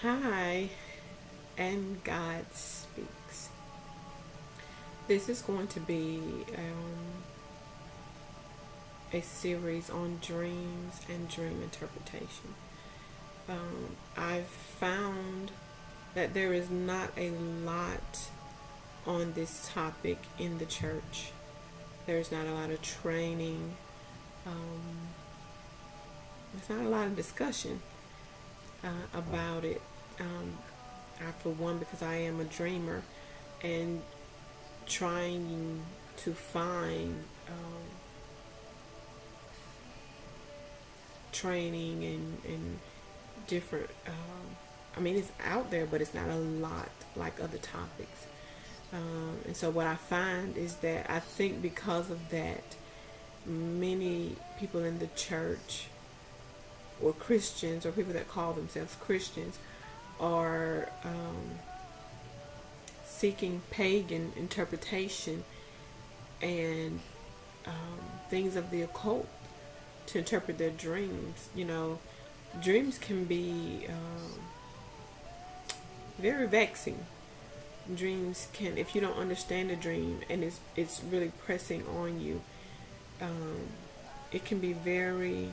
Hi, and God Speaks. This is going to be a series on dreams and dream interpretation. I've found that there is not a lot on this topic in the church. There's not a lot of training. There's not a lot of discussion about it. For one, because I am a dreamer and trying to find training and different. I mean, it's out there, but it's not a lot like other topics. And so, what I find is that I think because of that, many people in the church or Christians or people that call themselves Christians are seeking pagan interpretation and things of the occult to interpret their dreams. Dreams can be very vexing. Dreams can, if you don't understand a dream and it's really pressing on you, it can be very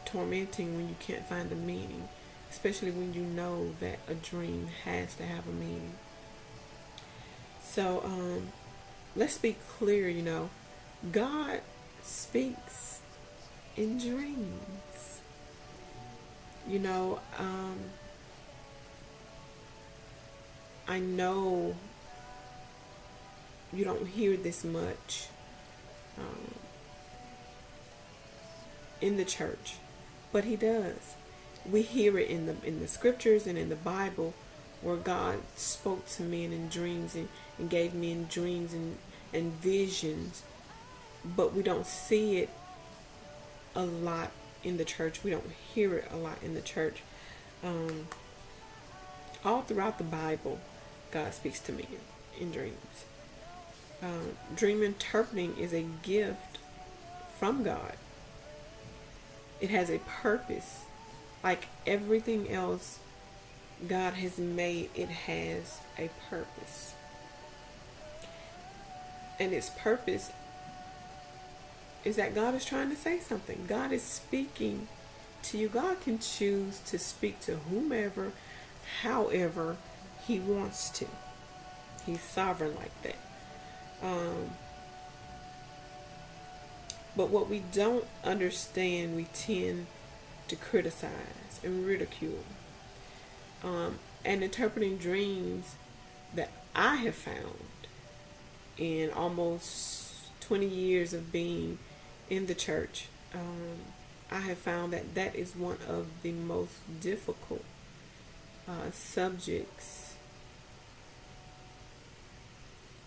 tormenting when you can't find the meaning, especially when you know that a dream has to have a meaning. So let's be clear, God speaks in dreams. I know you don't hear this much in the church, but he does. We hear it in the scriptures and in the Bible, where God spoke to men in dreams and gave me in dreams and visions, but we don't see it a lot in the church. We don't hear it a lot in the church. All throughout the Bible, God speaks to me in dreams. Dream interpreting is a gift from God. It has a purpose. Like everything else God has made, it has a purpose. And its purpose is that God is trying to say something. God is speaking to you. God can choose to speak to whomever, however he wants to. He's sovereign like that. But what we don't understand, we tend to criticize and ridicule. And interpreting dreams that I have found in almost 20 years of being in the church, I have found that is one of the most difficult subjects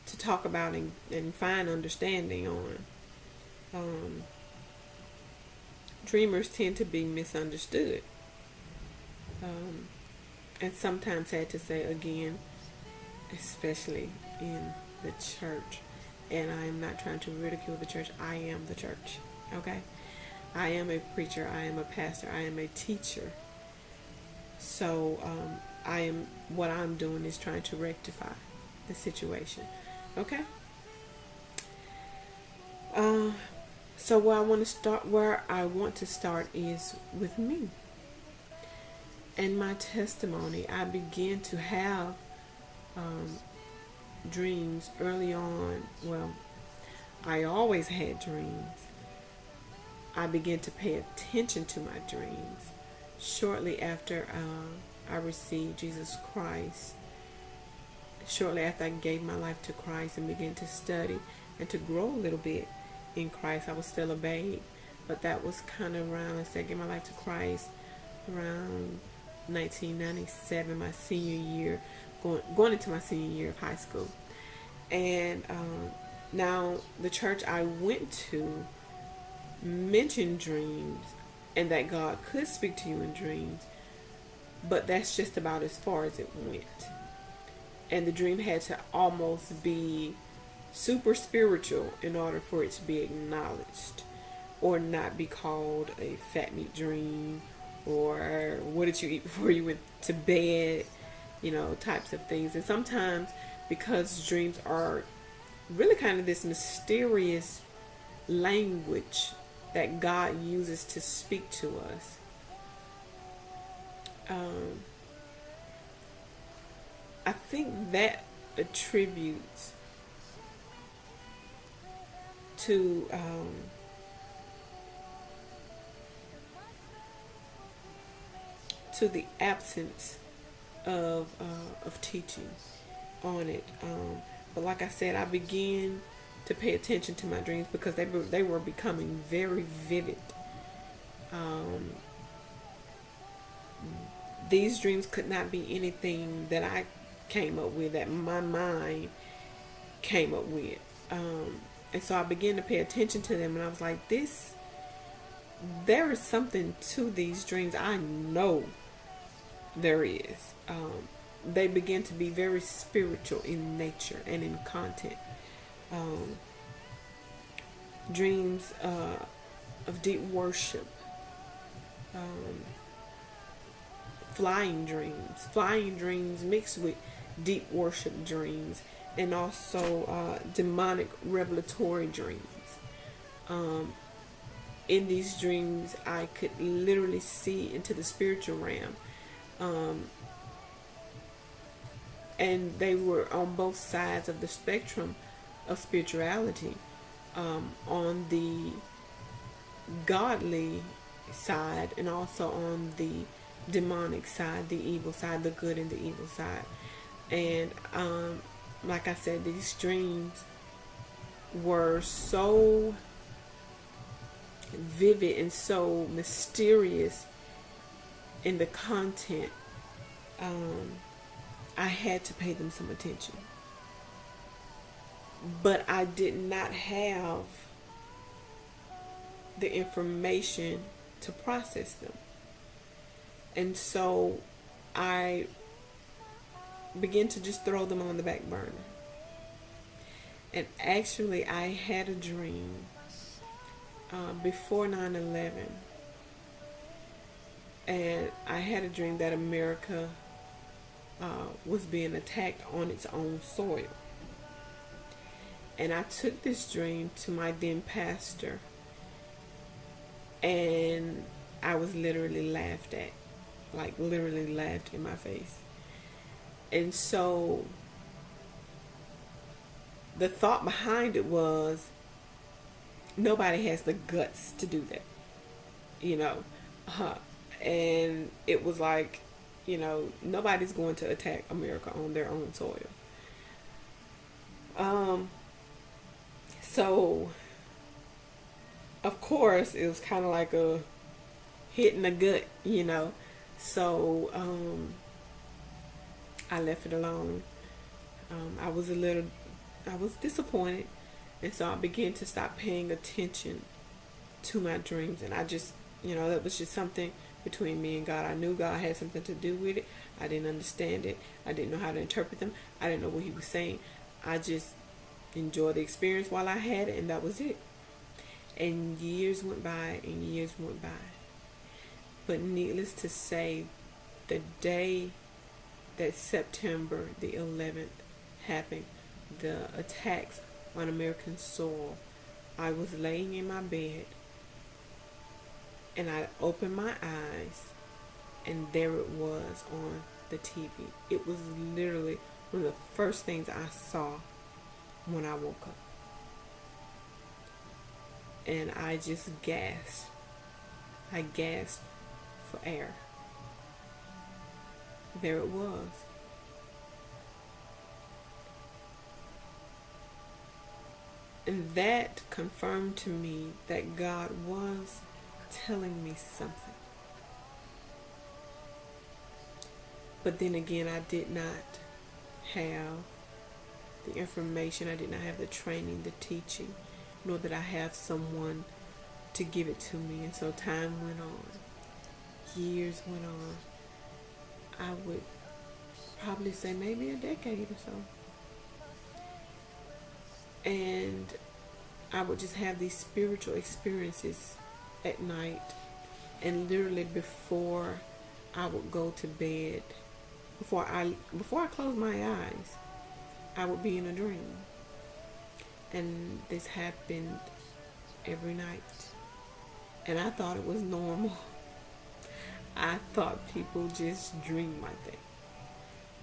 to talk about and find understanding on. Dreamers tend to be misunderstood, and sometimes, sad to say again, especially in the church. And I am not trying to ridicule the church. I am the church. Okay, I am a preacher. I am a pastor. I am a teacher. So what I'm doing is trying to rectify the situation. Okay. So where I want to start is with me and my testimony. I began to have dreams early on. Well, I always had dreams. I began to pay attention to my dreams shortly after I received Jesus Christ. Shortly after I gave my life to Christ and began to study and to grow a little bit in Christ. I was still a babe, but that was kind of around, I gave my life to Christ around 1997, my senior year, going into my senior year of high school. And now the church I went to mentioned dreams and that God could speak to you in dreams, but that's just about as far as it went. And the dream had to almost be super spiritual in order for it to be acknowledged or not be called a fat meat dream or what did you eat before you went to bed, types of things. And sometimes, because dreams are really kind of this mysterious language that God uses to speak to us, I think that attributes to the absence of teaching on it. But like I said, I began to pay attention to my dreams because they were becoming very vivid. These dreams could not be anything that I came up with, that my mind came up with. And so I began to pay attention to them, and I was like, there is something to these dreams. I know there is. They begin to be very spiritual in nature and in content. Dreams of deep worship, flying dreams mixed with deep worship dreams, and also demonic revelatory dreams. In these dreams, I could literally see into the spiritual realm. And they were on both sides of the spectrum of spirituality. On the godly side, and also on the demonic side, the evil side, the good and the evil side. And like I said, these dreams were so vivid and so mysterious in the content. I had to pay them some attention, but I did not have the information to process them. And so I began to just throw them on the back burner. And actually, I had a dream before 9/11, and I had a dream that America was being attacked on its own soil. And I took this dream to my then pastor, and I was literally laughed at, like literally laughed in my face. And so the thought behind it was, nobody has the guts to do that, and it was like, nobody's going to attack America on their own soil. So of course it was kind of like a hit in the gut, so I left it alone. I was disappointed, and so I began to stop paying attention to my dreams. And I just, that was just something between me and God. I knew God had something to do with it. I didn't understand it. I didn't know how to interpret them. I didn't know what He was saying. I just enjoyed the experience while I had it, and that was it. And years went by, and years went by. But needless to say, the day that September the 11th happened, the attacks on American soil, I was laying in my bed, and I opened my eyes, and there it was on the TV. It was literally one of the first things I saw when I woke up. And I just gasped. I gasped for air. There it was. And that confirmed to me that God was telling me something. But then again, I did not have the information. I did not have the training, the teaching, nor did I have someone to give it to me. And so time went on. Years went on. I would probably say maybe a decade or so. And I would just have these spiritual experiences at night, And literally before I would go to bed, before I close my eyes, I would be in a dream. And this happened every night. And I thought it was normal. I thought people just dream like that.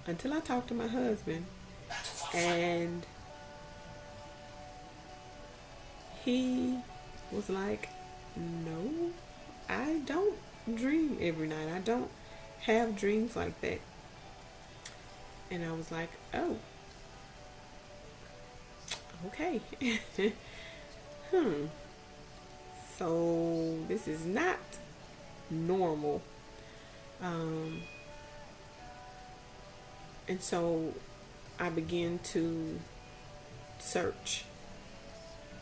Until I talked to my husband, and he was like, "No, I don't dream every night. I don't have dreams like that." And I was like, "Oh, okay." hmm. So this is not normal. Um, and so I began to search,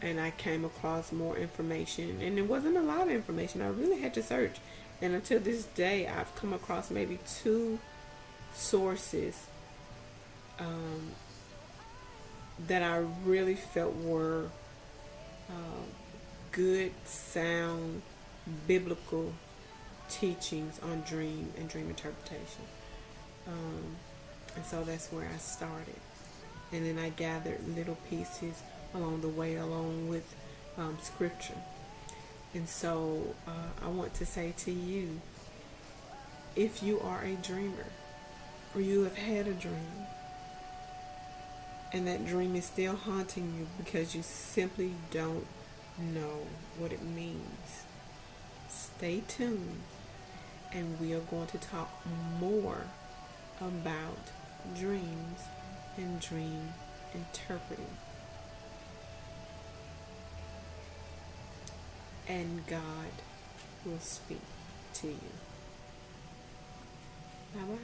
and I came across more information, and it wasn't a lot of information. I really had to search, and until this day I've come across maybe two sources um, that I really felt were uh, good, sound, biblical teachings on dream and dream interpretation. Um, and so that's where I started. And then I gathered little pieces along the way, along with scripture. And so I want to say to you, if you are a dreamer, or you have had a dream, and that dream is still haunting you because you simply don't know what it means, stay tuned, and we are going to talk more about dreams and dream interpreting. And God will speak to you. Bye bye.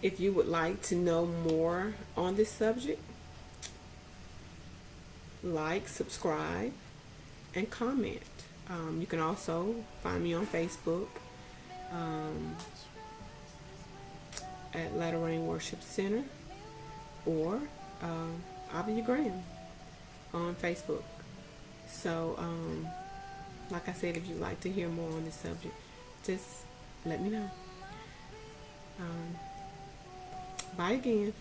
If you would like to know more on this subject, like, subscribe, and comment. You can also find me on Facebook at Latter Rain Worship Center, or Avia Graham on Facebook. So, like I said, if you'd like to hear more on this subject, just let me know. Bye again.